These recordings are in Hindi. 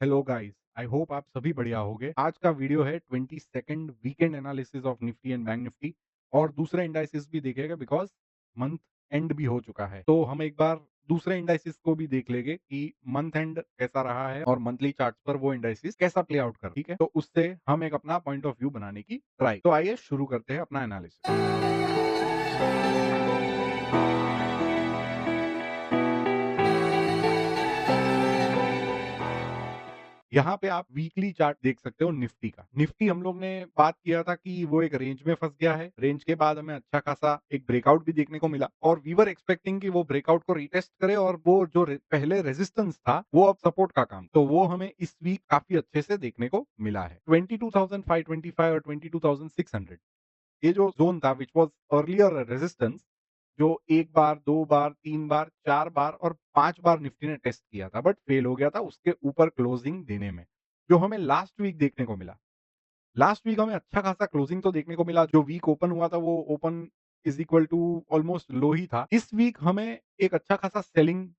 हेलो गाइस, आई होप आप सभी बढ़िया होंगे। आज का वीडियो है 22nd weekend analysis of Nifty and bank Nifty और दूसरे इंडाइसेस भी देखेगा बिकॉज़ मंथ एंड भी हो चुका है। तो हम एक बार दूसरे इंडाइसेस को भी देख लेंगे कि मंथ एंड कैसा रहा है और मंथली चार्ट्स पर वो इंडाइसेस कैसा प्ले आउट कर, ठीक है? तो उससे हम एक अपना पॉइंट ऑफ व्यू बनाने की ट्राई। तो आइए शुरू करते हैं अपना एनालिसिस। यहाँ पे आप वीकली चार्ट देख सकते हो निफ्टी का। निफ्टी हम लोग ने बात किया था कि वो एक रेंज में फँस गया है। रेंज के बाद हमें अच्छा खासा एक ब्रेकआउट भी देखने को मिला और वी वर एक्सपेक्टिंग कि वो ब्रेकआउट को रीटेस्ट करे और वो जो पहले रेजिस्टेंस था वो अब सपोर्ट का काम। तो वो हमें इस वीक काफी अच्छे से देखने को मिला है। 22,525 और 22,600 ये जो ज़ोन था व्हिच वाज़ अर्लियर रेजिस्टेंस जो 1 बार, 2 बार, 3 बार, 4 बार और 5 बार निफ्टी ने टेस्ट किया था बट फेल हो गया था उसके ऊपर क्लोजिंग देने में, जो हमें लास्ट वीक देखने को मिला। लास्ट वीक हमें अच्छा खासा क्लोजिंग तो देखने को मिला, जो वीक ओपन हुआ था वो open is equal to almost low ही था। इस वीक हमें एक अच्छा खासा सेलिंग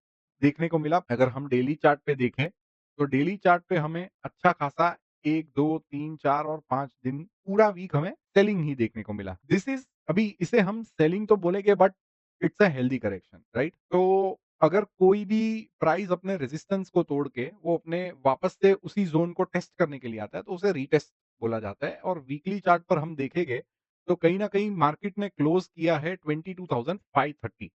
देखने को मिला। अगर हम डेली चार्ट पे देखें, तो डेली चार्ट पे हमें अच्छा खासा 1, 2, 3, 4 और 5 दिन पूरा वीक हमें सेलिंग ही देखने को मिला। दिस इज़ अभी इसे हम सेलिंग तो बोलेंगे but it's a healthy correction, right? तो अगर कोई भी प्राइस अपने रेजिस्टेंस को तोड़ के वो अपने वापस से उसी ज़ोन को टेस्ट करने के लिए आता है, तो उसे रीटेस्ट बोला जाता है और वीकली चार्ट पर हम देखेंगे तो कहीं न कहीं मार्केट ने क्लोज़ किया है 22,530।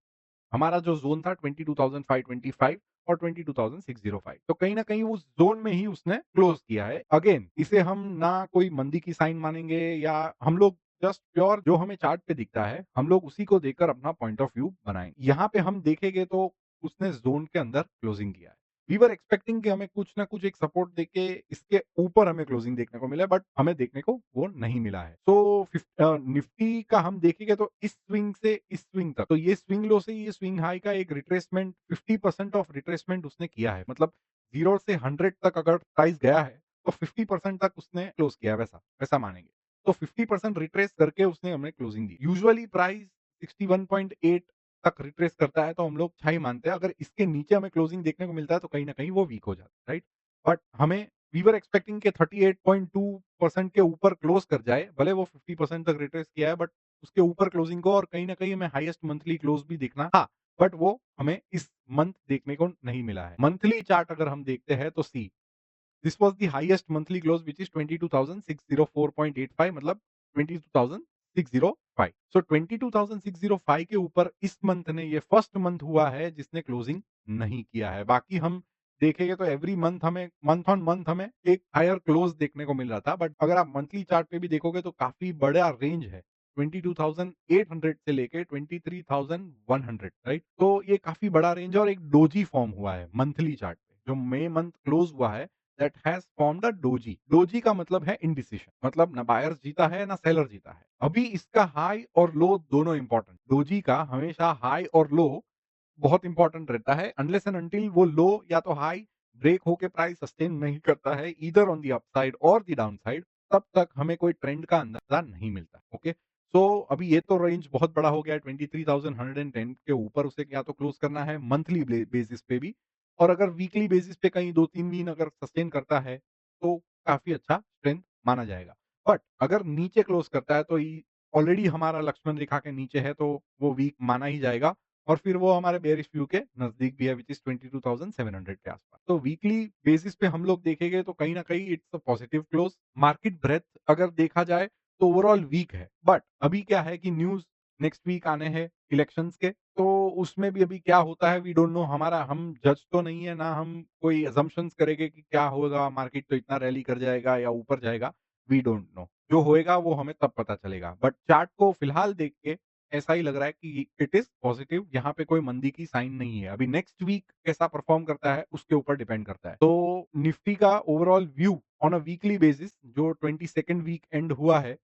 हमारा जो ज़ोन था 22,525 और 22,605 तो कहीं न कहीं उस ज़ोन में ही उसने क्लोज़ किया है। अगेन इसे हम ना कोई मंदी की साइन मानेंगे या हम लोग जस्ट प्योर जो हमें चार्ट पे दिखता है, हम लोग उसी को देखकर अपना पॉइंट ऑफ व्यू बनाएँगे। यहाँ पे हम देखेंगे तो उसने ज़ोन के अंदर क्लोजिंग किया है। वी वर एक्सपेक्टिंग कि हमें कुछ ना कुछ एक सपोर्ट देके इसके ऊपर हमें क्लोजिंग देखने को मिले बट हमें देखने को वो नहीं मिला है। तो निफ्टी का हम देखेंगे तो इस स्विंग से इस स्विंग तक, तो ये स्विंग लो से ये स्विंग हाई का एक रिट्रेसमेंट 50% ऑफ रिट्रेसमेंट उसने किया है। मतलब 0 से 100 तक अगर प्राइस गया है, तो 50% तक उसने क्लोज़ किया है वैसा, वैसा मानेंगे। तो 50% रिट्रेस करके उसने हमें क्लोजिंग दी। यूजुअली प्राइस 61.8 तक रिट्रेस करता है तो हम लोग अच्छा ही मानते हैं। अगर इसके नीचे हमें क्लोजिंग देखने को मिलता है तो कहीं न कहीं वो वीक हो जाता है, राइट? बट हमें वी वर एक्सपेक्टिंग कि 38.2% के ऊपर क्लोज़ कर जाए, भले वो 50% तक रिट्रेस किया है बट उसके ऊपर क्लोजिंग को और कहीं न कहीं हमें हाईएस्ट मंथली क्लोज़ भी दिखना था, बट वो हमें इस मंथ देखने को नहीं मिला है। मंथली चार्ट अगर हम देखते हैं तो see this was the highest monthly close which is 22,604.85 मतलब 22,605 सो 22,605 के ऊपर इस मंथ ने ये फर्स्ट मंथ हुआ है जिसने क्लोजिंग नहीं किया है। बाकी हम देखेंगे तो एवरी मंथ हमें मंथ ऑन मंथ हमें एक हायर क्लोज़ देखने को मिल रहा था। बट अगर आप मंथली चार्ट पे भी देखोगे तो काफ़ी बड़ा रेंज है। 22,800 से लेके 23,100 राइट? तो ये काफ़ी बड़ा रेंज है और एक डोजी फॉर्म हुआ है मंथली चार्ट पे। जो मई मंथ क्लोज़ हुआ है that has formed a doji. Doji का मतलब है इंडिसिशन, मतलब ना बायर्स जीता है ना सेलर जीता है। अभी इसका हाई और लो दोनों इंपॉर्टेंट। डोजी का हमेशा हाई और लो बहुत इंपॉर्टेंट रहता है अनलेस एंड अंटिल वो लो या तो हाई ब्रेक होके प्राइस सस्टेन नहीं करता है ईदर ऑन द अपसाइड और द डाउनसाइड, तब तक हमें कोई ट्रेंड का अंदाजा नहीं मिलता। ओके, सो अभी ये तो रेंज बहुत बड़ा हो गया है। 23,110 के ऊपर उसे या तो क्लोज करना है मंथली बेसिस पे भी, और अगर वीकली बेसिस पे कहीं 2-3 दिन अगर सस्टेन करता है तो काफ़ी अच्छा स्ट्रेंथ माना जाएगा। बट अगर नीचे क्लोज़ करता है तो ऑलरेडी हमारा लक्ष्मण रेखा के नीचे है तो वो वीक माना ही जाएगा और फिर वो हमारे बेयरिश व्यू के नज़दीक भी है व्हिच इज़ 22,700 के आस-पास। तो वीकली बेसिस पे हम लोग देखेंगे तो कहीं न कहीं it's a positive close. Market breadth अगर देखा जाए तो ओवरऑल वीक है। बट अभी क्या है कि न्यूज़ नेक्स्ट वीक आने हैं इलेक्शंस के, तो उसमें भी अभी क्या होता है वी डोंट नो। हमारा हम जज तो नहीं है, ना हम कोई असम्पशन्स करेंगे कि क्या होगा, मार्केट तो इतना रैली कर जाएगा या ऊपर जाएगा, वी डोंट नो। जो होएगा वो हमें तब पता चलेगा। बट चार्ट को फिलहाल देख के ऐसा ही लग रहा है कि इट इज़ पॉजिटिव, यहाँ पे कोई मंदी की साइन नहीं है। अभी नेक्स्ट वीक कैसा परफॉर्म करता है उसके ऊपर डिपेंड करता है। तो निफ्टी का overall view on a weekly basis जो 22nd वीक एंड हुआ है,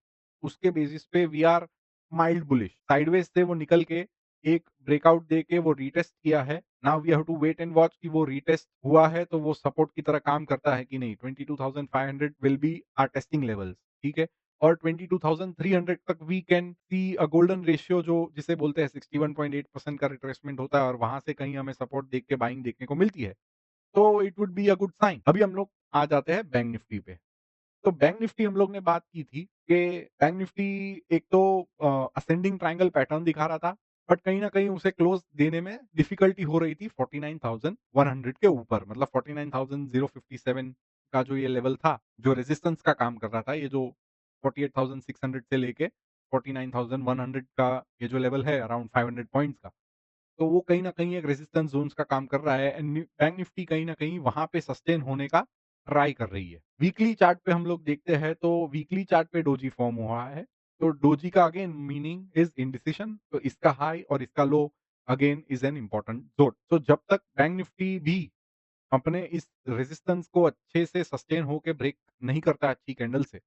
उसके बेसिस पे we are mild bullish. Sideways से वो निकल के एक ब्रेकआउट दे के वो रीटेस्ट किया है। Now we have to wait and watch कि वो रीटेस्ट हुआ है तो वो सपोर्ट की तरह काम करता है कि नहीं। 22,500 will be our testing levels, ठीक है? और 22,300 तक we can see a golden ratio जो जिसे बोलते हैं 61.8% का रिट्रेसमेंट होता है और वहाँ से कहीं हमें सपोर्ट देख के बाइंग देखने को मिलती है। तो it would be a good sign. अभी हम लोग आ जाते हैं बैंक निफ्टी पे। तो बैंक निफ्टी हम लोग ने बात की थी कि बैंक निफ्टी एक तो असेंडिंग ट्रायंगल पैटर्न दिखा रहा था, बट कहीं न कहीं उसे क्लोज़ देने में डिफ़िकल्टी हो रही थी 49,100 के ऊपर, मतलब 49,057 का जो ये लेवल था, जो रेजिस्टेंस का काम कर रहा था, ये जो 48,600 से लेके 49,100 का ये जो लेवल है अराउंड 500 पॉइंट्स का, तो वो कहीं न कहीं एक रेजिस्टेंस ज़ोन्स का काम कर रहा है एंड बैंक निफ्टी कहीं न कहीं वहाँ पे सस्टेन होने का ट्राई कर रही है। वीकली चार्ट पे हम लोग देखते हैं तो वीकली चार्ट पे डोजी फॉर्म हुआ है। तो डोजी का अगेन मीनिंग इज़ इंडिसिशन, तो इसका हाई और इसका low again is an important zone. तो जब तक बैंक निफ्टी भी अपने इस रेजिस्टेंस को अच्छे से सस्टेन होके ब्रेक नहीं करता है अच्छी कैंडल से,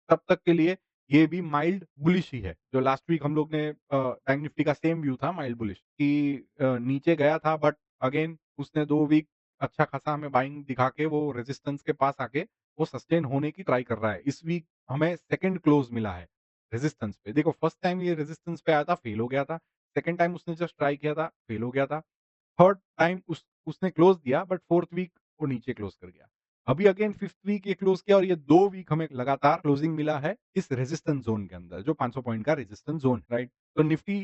तब तक के लिए ये भी माइल्ड बुलिश ही है। जो लास्ट वीक हम लोग ने बैंक निफ्टी का सेम व्यू था माइल्ड बुलिश कि नीचे गया था बट अगेन उसने 2 वीक अच्छा खासा हमें बाइंग दिखा के वो रेजिस्टेंस के पास आके वो सस्टेन होने की ट्राई कर रहा है। इस वीक हमें सेकंड क्लोज़ मिला है रेजिस्टेंस पे। देखो फर्स्ट टाइम ये रेजिस्टेंस पे आया था, फेल हो गया था। सेकंड टाइम उसने जस्ट ट्राई किया था, फेल हो गया था। थर्ड टाइम उसने क्लोज़ दिया बट फोर्थ वीक वो नीचे क्लोज़ कर गया। अभी अगेन फिफ्थ वीक ये क्लोज़ किया और ये 2 वीक हमें लगातार क्लोजिंग मिला है इस रेजिस्टेंस ज़ोन के अंदर, जो 500 पॉइंट का रेजिस्टेंस ज़ोन, राइट? तो निफ्टी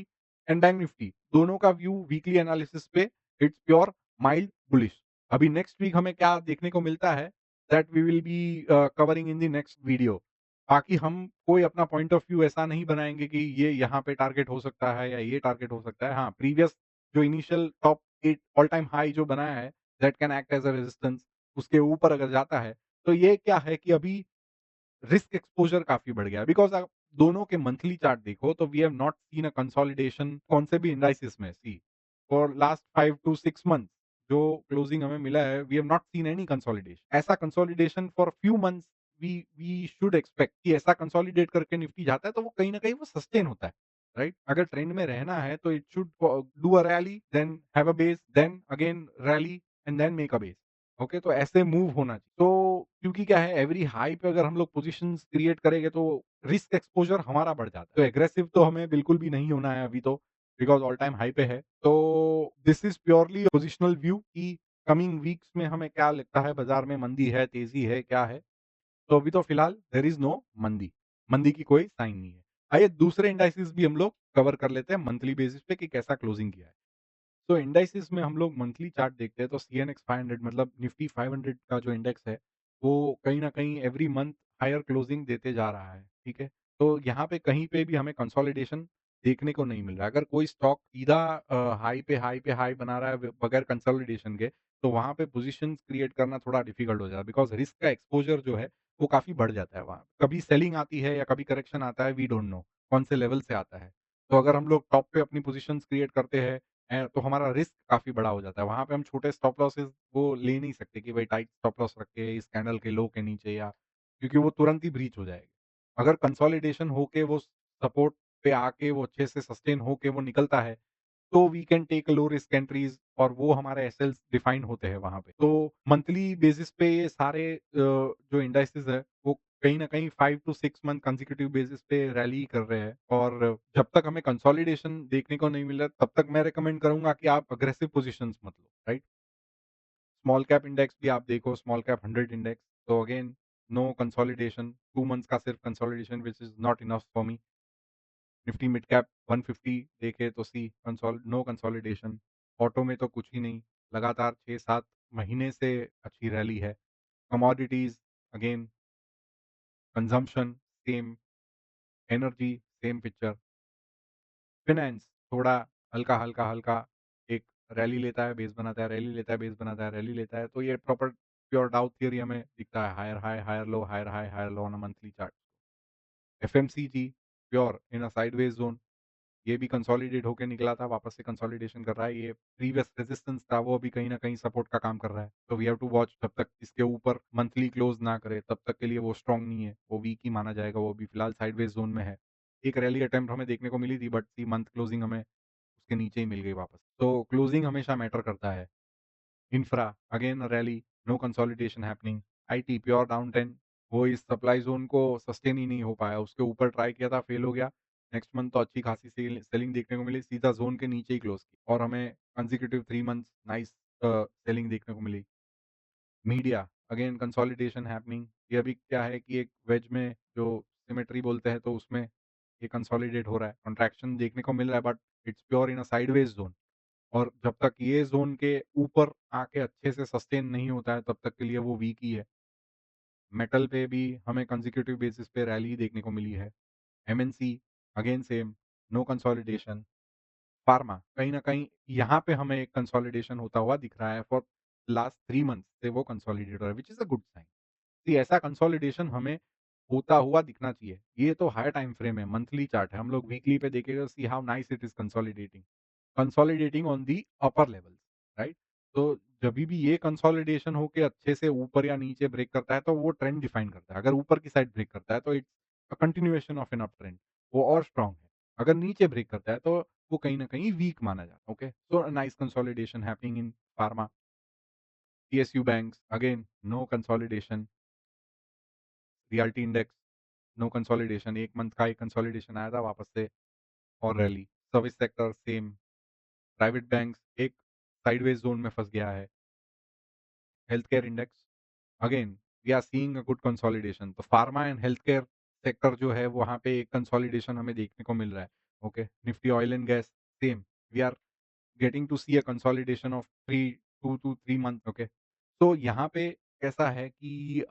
एंड बैंक निफ्टी दोनों का व्यू वीकली एनालिसिस पे इट्स प्योर माइल्ड बुलिश। अभी नेक्स्ट वीक हमें क्या देखने को मिलता है that we will be covering in the next video. बाकी हम कोई अपना पॉइंट ऑफ व्यू ऐसा नहीं बनाएँगे कि ये यहाँ पे टारगेट हो सकता है या ये टारगेट हो सकता है। हाँ, प्रीवियस जो initial top 8 all time high जो बनाया है that can act as a resistance, उसके ऊपर अगर जाता है, तो ये क्या है कि अभी रिस्क एक्सपोज़र काफ़ी बढ़ गया है बिकॉज़ आप दोनों के मंथली चार्ट देखो तो we have not seen a consolidation कौन से भी इंडाइसिस में see for last 5 to 6 months जो क्लोजिंग हमें मिला है we have not seen any consolidation. ऐसा consolidation for few months we should expect कि ऐसा कंसोलिडेट करके निफ्टी जाता है तो वो कहीं न कहीं वो सस्टेन होता है, राइट? अगर ट्रेंड में रहना है तो it should do a rally then have a base then again rally and then make a base. Okay, तो ऐसे मूव होना चाहिए। तो क्योंकि क्या है एवरी हाई पे अगर हम लोग पोज़ीशंस क्रिएट करेंगे तो रिस्क एक्सपोज़र हमारा बढ़ जाता है। तो एग्रेसिव तो हमें बिल्कुल भी नहीं होना है अभी तो बिकॉज़ ऑल टाइम हाई पे है। तो this is purely positional view कि कमिंग वीक्स में हमें क्या लगता है बाज़ार में मंदी है, तेज़ी है, क्या है? तो अभी तो फिलहाल देयर इज़ नो मंदी। मंदी की कोई साइन नहीं है। आइए दूसरे इंडाइसिस भी हम लोग कवर कर लेते हैं मंथली बेसिस पे कि कैसा क्लोजिंग किया है। तो इंडाइसिस में हम लोग मंथली चार्ट देखते हैं तो सीएनएक्स 500 मतलब निफ्टी 500 का जो इंडेक्स है, वो कहीं न कहीं एवरी मंथ हायर क्लोजिंग देते जा रहा है, ठीक है? तो यहाँ पे कहीं पे भी हमें कंसोलिडेशन देखने को नहीं मिल रहा है। अगर कोई स्टॉक सीधा हाई पे हाई बना रहा है बगैर कंसोलिडेशन के, तो वहाँ पे पोज़ीशंस क्रिएट करना थोड़ा डिफ़िकल्ट हो जाता है बिकॉज़ रिस्क का एक्सपोज़र जो है, वो काफ़ी बढ़ जाता है वहाँ। कभी सेलिंग आती है या कभी करेक्शन आता है, वी डोंट नो कौन से लेवल से आता है। तो अगर हम लोग टॉप पे अपनी पोज़ीशंस क्रिएट करते हैं तो हमारा रिस्क काफ़ी बड़ा हो जाता है। वहाँ पे हम छोटे स्टॉप लॉसेस वो ले नहीं सकते कि भाई टाइट स्टॉप लॉस रख के इस कैंडल के लो के नीचे या क्योंकि वो तुरंत ही ब्रीच हो जाएगी। अगर कंसोलिडेशन होके वो सपोर्ट पे आके वो अच्छे से सस्टेन होके वो निकलता है, तो we can take low risk entries और वो हमारे एसएल्स डिफाइन होते हैं वहाँ पे। तो मंथली बेसिस पे ये सारे जो इंडाइसेस है, वो कहीं न कहीं 5 टू 6 मंथ कंसेक्यूटिव बेसिस पे रैली कर रहे हैं और जब तक हमें कंसोलिडेशन देखने को नहीं मिल रहा, तब तक मैं रिकमेंड करूँगा कि आप अग्रेसिव पोज़ीशंस मत लो, राइट? स्मॉल कैप इंडेक्स भी आप देखो, स्मॉल कैप 100 इंडेक्स, तो अगेन नो कंसोलिडेशन, 2 मंथ्स का सिर्फ consolidation which is not enough for me. Nifty mid cap 150 देखे तो सी नो कंसोलिडेशन। ऑटो में तो कुछ ही नहीं, लगातार 6-7 महीने से अच्छी रैली है। Commodities again, consumption same, energy same picture, finance थोड़ा हल्का-हल्का एक रैली लेता है, बेस बनाता है, रैली लेता है, बेस बनाता है, रैली लेता है, तो ये प्रॉपर प्योर डाउ थियरी हमें दिखता है, higher high, higher low, higher high, higher low on a monthly chart. FMCG pure in a sideways zone, ये भी कंसोलिडेट होके निकला था, वापस से कंसोलिडेशन कर रहा है। ये प्रीवियस रेजिस्टेंस था, वो अभी कहीं न कहीं सपोर्ट का काम कर रहा है। तो वी हैव टू वॉच जब तक इसके ऊपर मंथली क्लोज़ ना करे, तब तक के लिए वो स्ट्रॉन्ग नहीं है, वो वीक ही माना जाएगा, वो अभी फिलहाल साइडवेज ज़ोन में है। एक रैली अटेम्प्ट हमें देखने को मिली थी बट दी मंथ क्लोजिंग हमें उसके नीचे ही मिल गई वापस। तो क्लोजिंग हमेशा मैटर करता है। Infra again rally, no consolidation happening. IT pure down 10, वो इस सप्लाई ज़ोन को सस्टेन ही नहीं हो पाया, उसके ऊपर ट्राई किया था, फेल हो गया। नेक्स्ट मंथ तो अच्छी खासी सेलिंग देखने को मिली, सीधा ज़ोन के नीचे ही क्लोज़ की और हमें कंसेक्यूटिव 3 मंथ्स नाइस सेलिंग देखने को मिली। Media again consolidation happening. ये अभी क्या है कि एक वेज में जो सिमेट्री बोलते हैं तो उसमें ये कंसोलिडेट हो रहा है, कॉन्ट्रैक्शन देखने को मिल रहा है but it's pure in a sideways zone. और जब तक ये ज़ोन के ऊपर आके अच्छे से सस्टेन नहीं होता है तब तक के लिए वो वीक ही है। मेटल पे भी हमें कंसेक्यूटिव बेसिस पे रैली देखने को मिली है। MNC again same, no consolidation. Pharma कहीं न कहीं यहाँ पे हमें एक कंसोलिडेशन होता हुआ दिख रहा है फॉर लास्ट 3 मंथ्स से वो कंसोलिडेट हो रहा है which is a good sign. कि ऐसा कंसोलिडेशन हमें होता हुआ दिखना चाहिए। ये तो हाई टाइम फ्रेम है, मंथली चार्ट है। हम लोग वीकली पे देखेंगे see how nice it is consolidating. Consolidating on the upper levels, right? तो जभी भी ये कंसोलिडेशन होके अच्छे से ऊपर या नीचे ब्रेक करता है तो वो ट्रेंड डिफाइन करता है। अगर ऊपर की साइड ब्रेक करता है तो it's a continuation of an up trend, वो और स्ट्रॉन्ग है। अगर नीचे ब्रेक करता है तो वो कहीं न कहीं वीक माना जाता है, okay? So a nice consolidation happening in pharma, PSU banks again no consolidation, realty index no consolidation, 1 month का एक कंसोलिडेशन आया था वापस से और rally. Service sector same, private banks एक साइडवेज ज़ोन में फँस गया है। Health care index again we are seeing a good consolidation. तो pharma and health care sector जो है वहाँ पे एक कंसोलिडेशन हमें देखने को मिल रहा है। Okay, Nifty oil and gas same, we are getting to see a consolidation of 2 to 3 month, okay. तो यहाँ पे कैसा है कि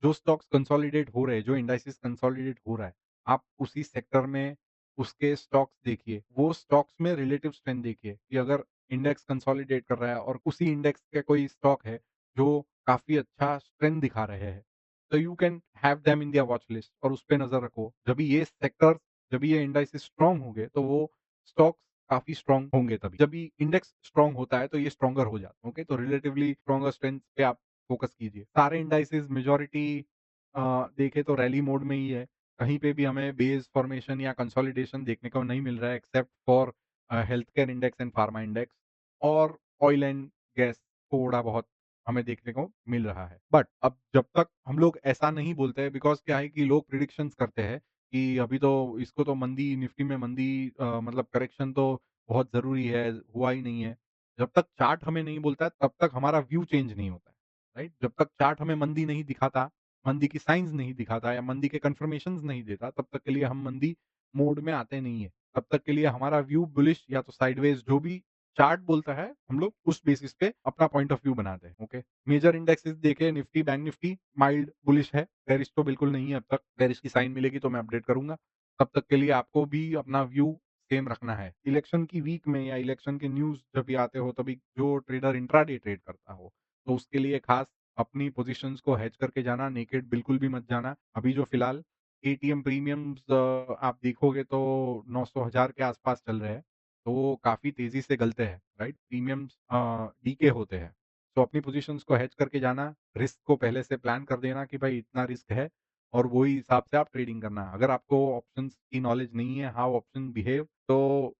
जो स्टॉक्स कंसोलिडेट हो रहे हैं, जो इंडाइसेस कंसोलिडेट हो रहा है, आप उसी सेक्टर में उसके स्टॉक्स देखिए। वो स्टॉक्स में रिलेटिव स्ट्रेंथ देखिए कि अगर इंडेक्स कंसोलिडेट कर रहा है और उसी इंडेक्स के कोई स्टॉक है जो काफ़ी अच्छा स्ट्रेंथ दिखा रहे हैं, तो you can have them in your watch list और उस पे नज़र रखो। जब ये इंडाइसेस स्ट्रॉन्ग होंगे, तो वो स्टॉक्स काफ़ी स्ट्रॉन्ग होंगे तभी। जब भी इंडेक्स स्ट्रॉन्ग होता है, तो ये स्ट्रॉन्गर हो जाता है, ओके? तो रिलेटिवली स्ट्रॉन्गर स्ट्रेंथ पे आप फ़ोकस कीजिए। सारे इंडाइसेस मेजॉरिटी देखें तो रैली मोड में ही है। कहीं पे भी हमें बेस फॉर्मेशन या कंसोलिडेशन देखने को नहीं मिल रहा है except for health care index and pharma index और ऑयल एंड गैस थोड़ा बहुत हमें देखने को मिल रहा है। बट अब जब तक हम लोग ऐसा नहीं बोलते हैं बिकॉज़ क्या है कि लोग प्रिडिक्शंस करते हैं कि अभी तो इसको तो मंदी निफ्टी में मंदी मतलब करेक्शन तो बहुत ज़रूरी है, हुआ ही नहीं है। जब तक चार्ट हमें नहीं बोलता है तब तक हमारा व्यू चेंज नहीं होता है, राइट? जब तक चार्ट हमें मंदी नहीं दिखाता, मंदी की साइन्स नहीं दिखाता या मंदी के कन्फर्मेशंस नहीं देता, तब तक के लिए हम मंदी मोड में आते नहीं है। तब तक के लिए हमारा व्यू बुलिश या तो साइडवेज जो भी चार्ट बोलता है, हम लोग उस बेसिस पे अपना पॉइंट ऑफ व्यू बनाते हैं, ओके? मेजर इंडेक्सेस देखें Nifty, bank Nifty mild bullish है, बेयरिश तो बिल्कुल नहीं है अब तक। बेयरिश की साइन मिलेगी तो मैं अपडेट करूँगा। तब तक के लिए आपको भी अपना व्यू सेम रखना है। इलेक्शन की वीक में या इलेक्शन के न्यूज़ जब भी आते हो तभी जो ट्रेडर इंट्राडे ट्रेड करता हो, तो उसके लिए खास अपनी पोज़ीशंस को हेज करके जाना, नेकेड बिल्कुल भी मत जाना। अभी जो फ़िलहाल एटीएम प्रीमियम्स आप देखोगे तो 900 हज़ार के आस-पास चल रहे हैं, तो वो काफ़ी तेज़ी से गलते हैं, राइट? प्रीमियम्स डीके होते हैं। तो अपनी पोज़ीशंस को हेज करके जाना, रिस्क को पहले से प्लान कर देना कि भाई इतना रिस्क है और वही हिसाब से आप ट्रेडिंग करना। अगर आपको ऑप्शंस की नॉलेज नहीं है, हाउ ऑप्शन बिहेव, तो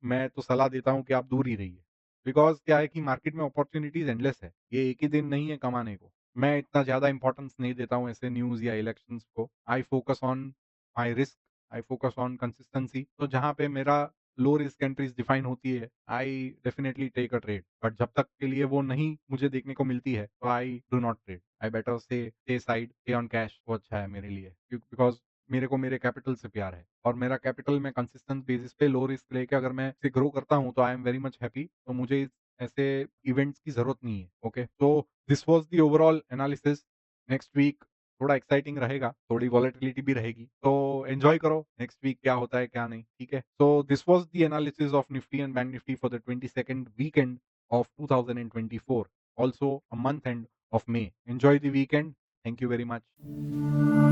मैं तो सलाह देता हूँ कि आप दूर ही रहिए। बिकॉज़ क्या है कि मार्केट में अपॉर्च्युनिटीज़ एंडलेस है। ये एक ही दिन नहीं है कमाने को। मैं इतना ज़्यादा इम्पोर्टेंस नहीं देता हूँ ऐसे न्यूज़ या इलेक्शंस को। I focus on my risk, I focus on consistency. तो जहाँ पे मेरा लो रिस्क एंट्रीज़ डिफाइन होती है, I definitely take a trade. But जब तक के लिए वो नहीं मुझे देखने को मिलती है, तो I do not trade. I better stay side, stay on cash, वो अच्छा है मेरे लिए। बिकॉज़ मेरे को मेरे कैपिटल से प्यार है और मेरा कैपिटल मैं कंसिस्टेंट बेसिस पे लो रिस्क लेके अगर मैं इसे ग्रो करता हूँ, तो I am very much happy. तो मुझे ऐसे इवेंट्स की ज़रूरत नहीं है, ओके? तो this was the overall analysis. Next week थोड़ा एक्साइटिंग रहेगा, थोड़ी वॉलेटिलिटी भी रहेगी, तो एन्जॉय करो नेक्स्ट वीक क्या होता है, क्या नहीं, ठीक है? So this was the analysis of Nifty and bank Nifty for the 22nd weekend of 2024, also a month end of May. Enjoy the weekend. Thank you very much.